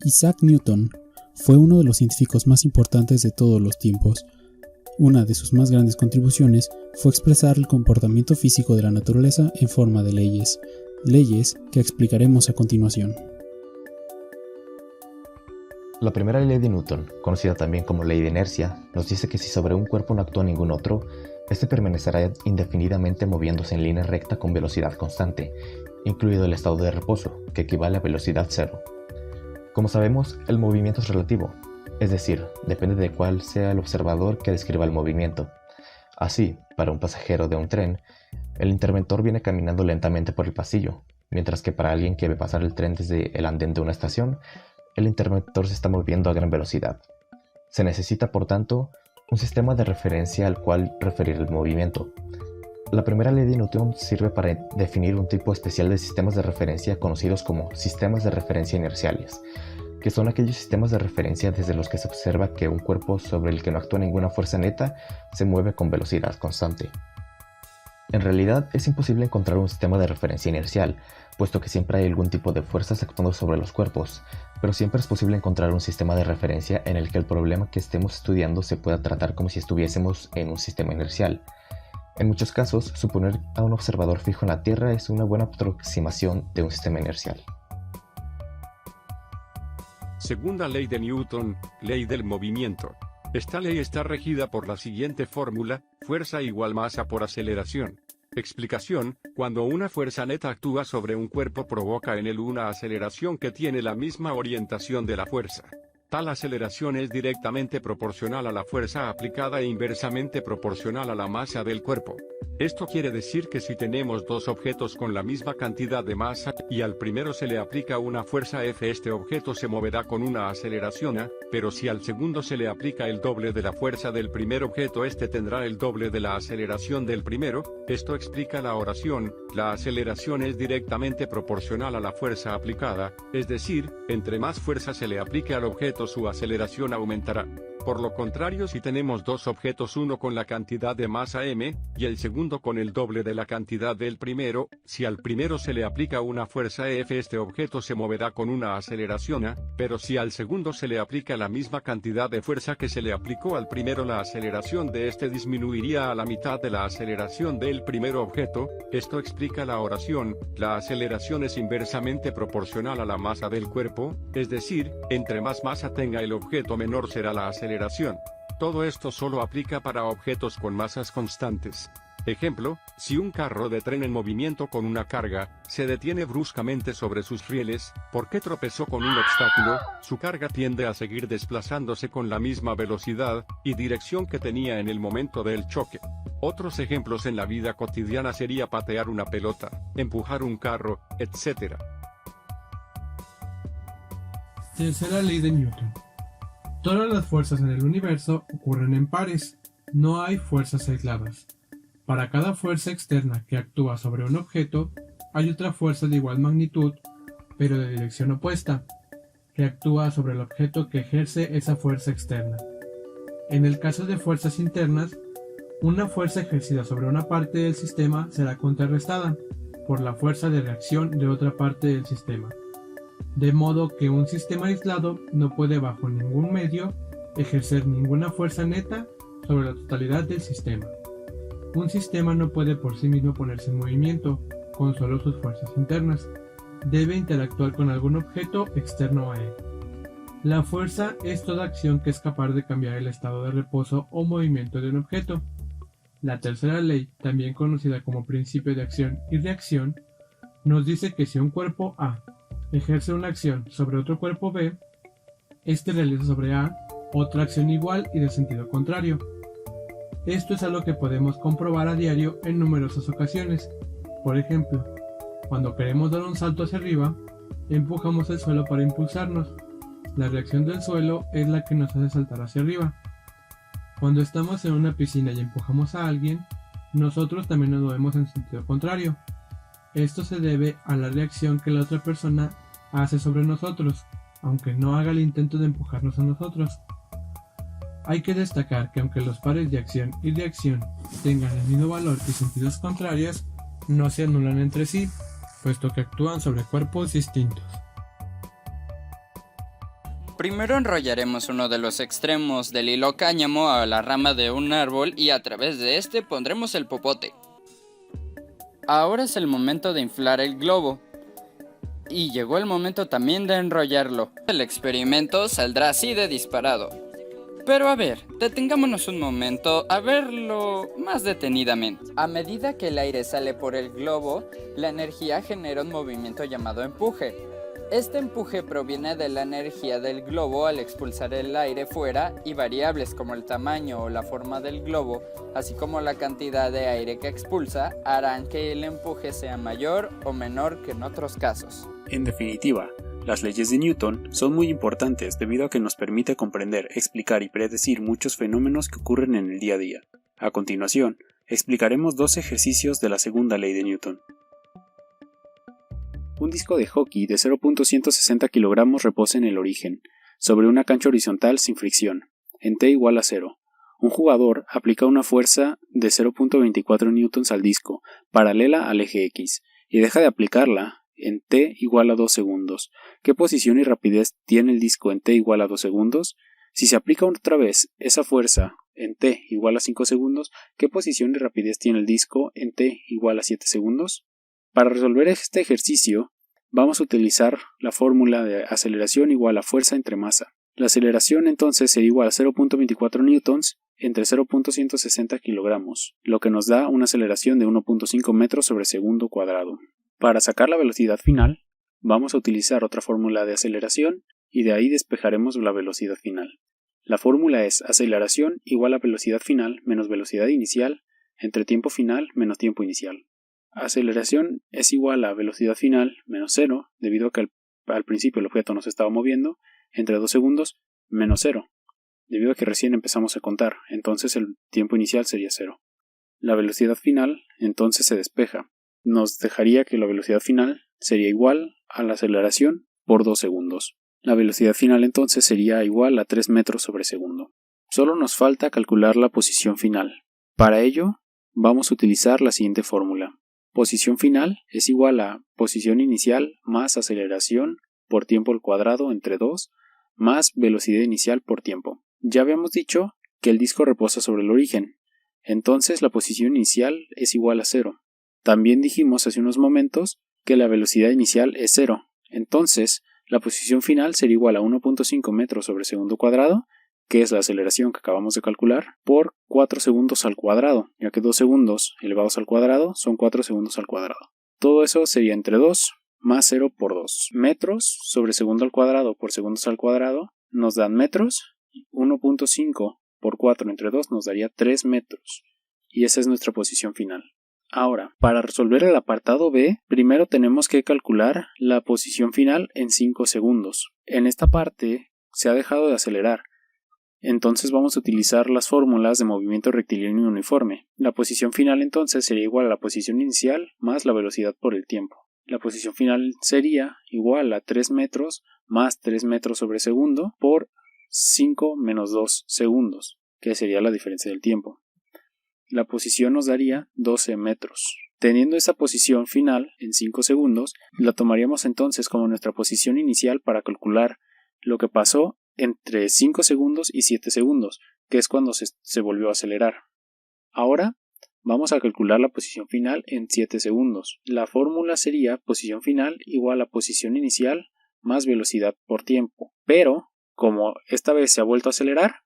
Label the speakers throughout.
Speaker 1: Isaac Newton fue uno de los científicos más importantes de todos los tiempos. Una de sus más grandes contribuciones fue expresar el comportamiento físico de la naturaleza en forma de leyes que explicaremos a continuación.
Speaker 2: La primera ley de Newton, conocida también como ley de inercia, nos dice que si sobre un cuerpo no actúa ningún otro, este permanecerá indefinidamente moviéndose en línea recta con velocidad constante, incluido el estado de reposo, que equivale a velocidad cero. Como sabemos, el movimiento es relativo, es decir, depende de cuál sea el observador que describa el movimiento. Así, para un pasajero de un tren, el interventor viene caminando lentamente por el pasillo, mientras que para alguien que ve pasar el tren desde el andén de una estación, el interventor se está moviendo a gran velocidad. Se necesita, por tanto, un sistema de referencia al cual referir el movimiento. La primera ley de Newton sirve para definir un tipo especial de sistemas de referencia conocidos como sistemas de referencia inerciales, que son aquellos sistemas de referencia desde los que se observa que un cuerpo sobre el que no actúa ninguna fuerza neta se mueve con velocidad constante. En realidad es imposible encontrar un sistema de referencia inercial, puesto que siempre hay algún tipo de fuerzas actuando sobre los cuerpos, pero siempre es posible encontrar un sistema de referencia en el que el problema que estemos estudiando se pueda tratar como si estuviésemos en un sistema inercial. En muchos casos, suponer a un observador fijo en la Tierra es una buena aproximación de un sistema inercial.
Speaker 3: Segunda ley de Newton, ley del movimiento. Esta ley está regida por la siguiente fórmula: fuerza igual masa por aceleración. Explicación: cuando una fuerza neta actúa sobre un cuerpo provoca en él una aceleración que tiene la misma orientación de la fuerza. Tal aceleración es directamente proporcional a la fuerza aplicada e inversamente proporcional a la masa del cuerpo. Esto quiere decir que si tenemos dos objetos con la misma cantidad de masa, y al primero se le aplica una fuerza F, este objeto se moverá con una aceleración A, pero si al segundo se le aplica el doble de la fuerza del primer objeto, este tendrá el doble de la aceleración del primero. Esto explica la oración: la aceleración es directamente proporcional a la fuerza aplicada, es decir, entre más fuerza se le aplique al objeto, su aceleración aumentará. Por lo contrario, si tenemos dos objetos, uno con la cantidad de masa m, y el segundo con el doble de la cantidad del primero, si al primero se le aplica una fuerza F, este objeto se moverá con una aceleración A, pero si al segundo se le aplica la misma cantidad de fuerza que se le aplicó al primero, la aceleración de este disminuiría a la mitad de la aceleración del primer objeto. Esto explica la oración: la aceleración es inversamente proporcional a la masa del cuerpo, es decir, entre más masa tenga el objeto, menor será la aceleración. Todo esto solo aplica para objetos con masas constantes. Ejemplo: si un carro de tren en movimiento con una carga se detiene bruscamente sobre sus rieles, porque tropezó con un obstáculo, su carga tiende a seguir desplazándose con la misma velocidad y dirección que tenía en el momento del choque. Otros ejemplos en la vida cotidiana sería patear una pelota, empujar un carro, etc.
Speaker 4: Tercera ley de Newton. Todas las fuerzas en el universo ocurren en pares, no hay fuerzas aisladas. Para cada fuerza externa que actúa sobre un objeto, hay otra fuerza de igual magnitud, pero de dirección opuesta, que actúa sobre el objeto que ejerce esa fuerza externa. En el caso de fuerzas internas, una fuerza ejercida sobre una parte del sistema será contrarrestada por la fuerza de reacción de otra parte del sistema. De modo que un sistema aislado no puede bajo ningún medio ejercer ninguna fuerza neta sobre la totalidad del sistema. Un sistema no puede por sí mismo ponerse en movimiento con solo sus fuerzas internas. Debe interactuar con algún objeto externo a él. La fuerza es toda acción que es capaz de cambiar el estado de reposo o movimiento de un objeto. La tercera ley, también conocida como principio de acción y reacción, nos dice que si un cuerpo A ejerce una acción sobre otro cuerpo B, este realiza sobre A otra acción igual y de sentido contrario. Esto es algo que podemos comprobar a diario en numerosas ocasiones. Por ejemplo, cuando queremos dar un salto hacia arriba, empujamos el suelo para impulsarnos. La reacción del suelo es la que nos hace saltar hacia arriba. Cuando estamos en una piscina y empujamos a alguien, nosotros también nos movemos en sentido contrario. Esto se debe a la reacción que la otra persona hace sobre nosotros, aunque no haga el intento de empujarnos a nosotros. Hay que destacar que aunque los pares de acción y reacción tengan el mismo valor y sentidos contrarios, no se anulan entre sí, puesto que actúan sobre cuerpos distintos.
Speaker 5: Primero enrollaremos uno de los extremos del hilo cáñamo a la rama de un árbol y a través de este pondremos el popote. Ahora es el momento de inflar el globo. Y llegó el momento también de enrollarlo. El experimento saldrá así de disparado. Pero a ver, detengámonos un momento a verlo más detenidamente. A medida que el aire sale por el globo, la energía genera un movimiento llamado empuje. Este empuje proviene de la energía del globo al expulsar el aire fuera y variables como el tamaño o la forma del globo, así como la cantidad de aire que expulsa, harán que el empuje sea mayor o menor que en otros casos.
Speaker 1: En definitiva, las leyes de Newton son muy importantes debido a que nos permite comprender, explicar y predecir muchos fenómenos que ocurren en el día a día. A continuación, explicaremos 2 ejercicios de la segunda ley de Newton. Un disco de hockey de 0.160 kg reposa en el origen, sobre una cancha horizontal sin fricción, en T igual a 0. Un jugador aplica una fuerza de 0.24 newtons al disco, paralela al eje X, y deja de aplicarla en T igual a 2 segundos. ¿Qué posición y rapidez tiene el disco en T igual a 2 segundos? Si se aplica otra vez esa fuerza en T igual a 5 segundos, ¿qué posición y rapidez tiene el disco en T igual a 7 segundos? Para resolver este ejercicio, vamos a utilizar la fórmula de aceleración igual a fuerza entre masa. La aceleración entonces sería igual a 0.24 newtons entre 0.160 kilogramos, lo que nos da una aceleración de 1.5 metros sobre segundo cuadrado. Para sacar la velocidad final, vamos a utilizar otra fórmula de aceleración y de ahí despejaremos la velocidad final. La fórmula es aceleración igual a velocidad final menos velocidad inicial entre tiempo final menos tiempo inicial. Aceleración es igual a velocidad final menos 0, debido a que al principio el objeto no se estaba moviendo, entre 2 segundos menos 0, debido a que recién empezamos a contar, entonces el tiempo inicial sería 0. La velocidad final entonces se despeja. Nos dejaría que la velocidad final sería igual a la aceleración por 2 segundos. La velocidad final entonces sería igual a 3 metros sobre segundo. Solo nos falta calcular la posición final. Para ello, vamos a utilizar la siguiente fórmula. Posición final es igual a posición inicial más aceleración por tiempo al cuadrado entre 2 más velocidad inicial por tiempo. Ya habíamos dicho que el disco reposa sobre el origen, entonces la posición inicial es igual a 0. También dijimos hace unos momentos que la velocidad inicial es 0, entonces la posición final sería igual a 1.5 metros sobre segundo cuadrado, que es la aceleración que acabamos de calcular, por 4 segundos al cuadrado, ya que 2 segundos elevados al cuadrado son 4 segundos al cuadrado. Todo eso sería entre 2 más 0 por 2. Metros sobre segundo al cuadrado por segundos al cuadrado nos dan metros, 1.5 por 4 entre 2 nos daría 3 metros, y esa es nuestra posición final. Ahora, para resolver el apartado B, primero tenemos que calcular la posición final en 5 segundos. En esta parte se ha dejado de acelerar, entonces vamos a utilizar las fórmulas de movimiento rectilíneo uniforme. La posición final entonces sería igual a la posición inicial más la velocidad por el tiempo. La posición final sería igual a 3 metros más 3 metros sobre segundo por 5 menos 2 segundos, que sería la diferencia del tiempo. La posición nos daría 12 metros. Teniendo esa posición final en 5 segundos, la tomaríamos entonces como nuestra posición inicial para calcular lo que pasó entre 5 segundos y 7 segundos, que es cuando se volvió a acelerar. Ahora vamos a calcular la posición final en 7 segundos. La fórmula sería posición final igual a posición inicial más velocidad por tiempo. Pero, como esta vez se ha vuelto a acelerar,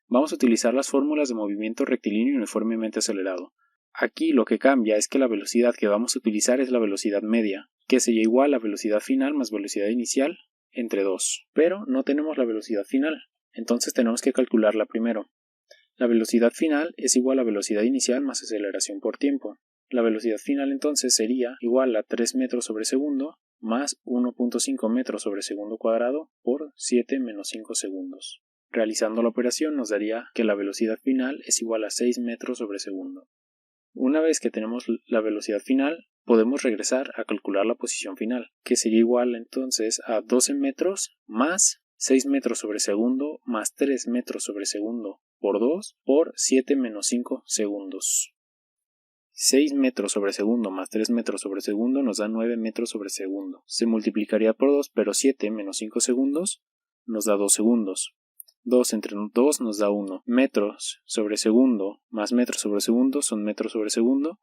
Speaker 1: vamos a utilizar las fórmulas de movimiento rectilíneo uniformemente acelerado. Aquí lo que cambia es que la velocidad que vamos a utilizar es la velocidad media, que sería igual a velocidad final más velocidad inicial entre 2. Pero no tenemos la velocidad final, entonces tenemos que calcularla primero. La velocidad final es igual a velocidad inicial más aceleración por tiempo. La velocidad final entonces sería igual a 3 metros sobre segundo más 1.5 metros sobre segundo cuadrado por 7 menos 5 segundos. Realizando la operación nos daría que la velocidad final es igual a 6 metros sobre segundo. Una vez que tenemos la velocidad final, podemos regresar a calcular la posición final, que sería igual entonces a 12 metros más 6 metros sobre segundo más 3 metros sobre segundo por 2 por 7 menos 5 segundos. 6 metros sobre segundo más 3 metros sobre segundo nos da 9 metros sobre segundo. Se multiplicaría por 2, pero 7 menos 5 segundos nos da 2 segundos. 2 entre 2 nos da 1. Metros sobre segundo más metros sobre segundo son metros sobre segundo.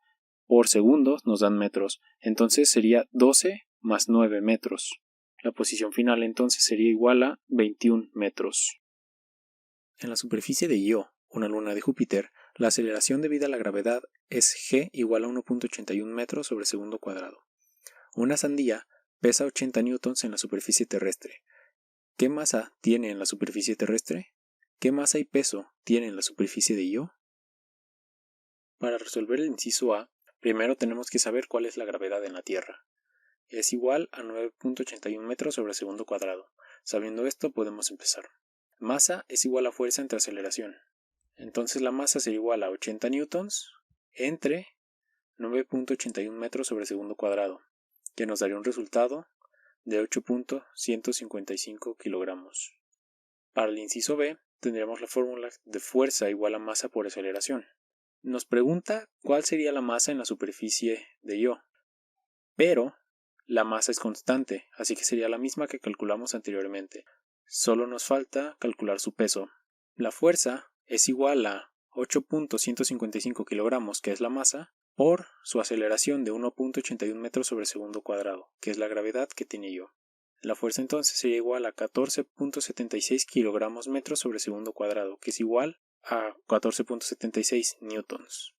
Speaker 1: Por segundo nos dan metros. Entonces sería 12 más 9 metros. La posición final entonces sería igual a 21 metros. En la superficie de Io, una luna de Júpiter, la aceleración debida a la gravedad es g igual a 1.81 metros sobre segundo cuadrado. Una sandía pesa 80 newtons en la superficie terrestre. ¿Qué masa tiene en la superficie terrestre? ¿Qué masa y peso tiene en la superficie de Io? Para resolver el inciso A, primero tenemos que saber cuál es la gravedad en la Tierra. Es igual a 9.81 metros sobre segundo cuadrado. Sabiendo esto podemos empezar. Masa es igual a fuerza entre aceleración. Entonces la masa sería igual a 80 newtons entre 9.81 metros sobre segundo cuadrado, que nos daría un resultado de 8.155 kilogramos. Para el inciso B, tendríamos la fórmula de fuerza igual a masa por aceleración. Nos pregunta cuál sería la masa en la superficie de Io, pero la masa es constante, así que sería la misma que calculamos anteriormente. Solo nos falta calcular su peso. La fuerza es igual a 8.155 kilogramos, que es la masa, por su aceleración de 1.81 metros sobre segundo cuadrado, que es la gravedad que tiene Io. La fuerza entonces sería igual a 14.76 kilogramos metros sobre segundo cuadrado, que es igual a 14.76 newtons.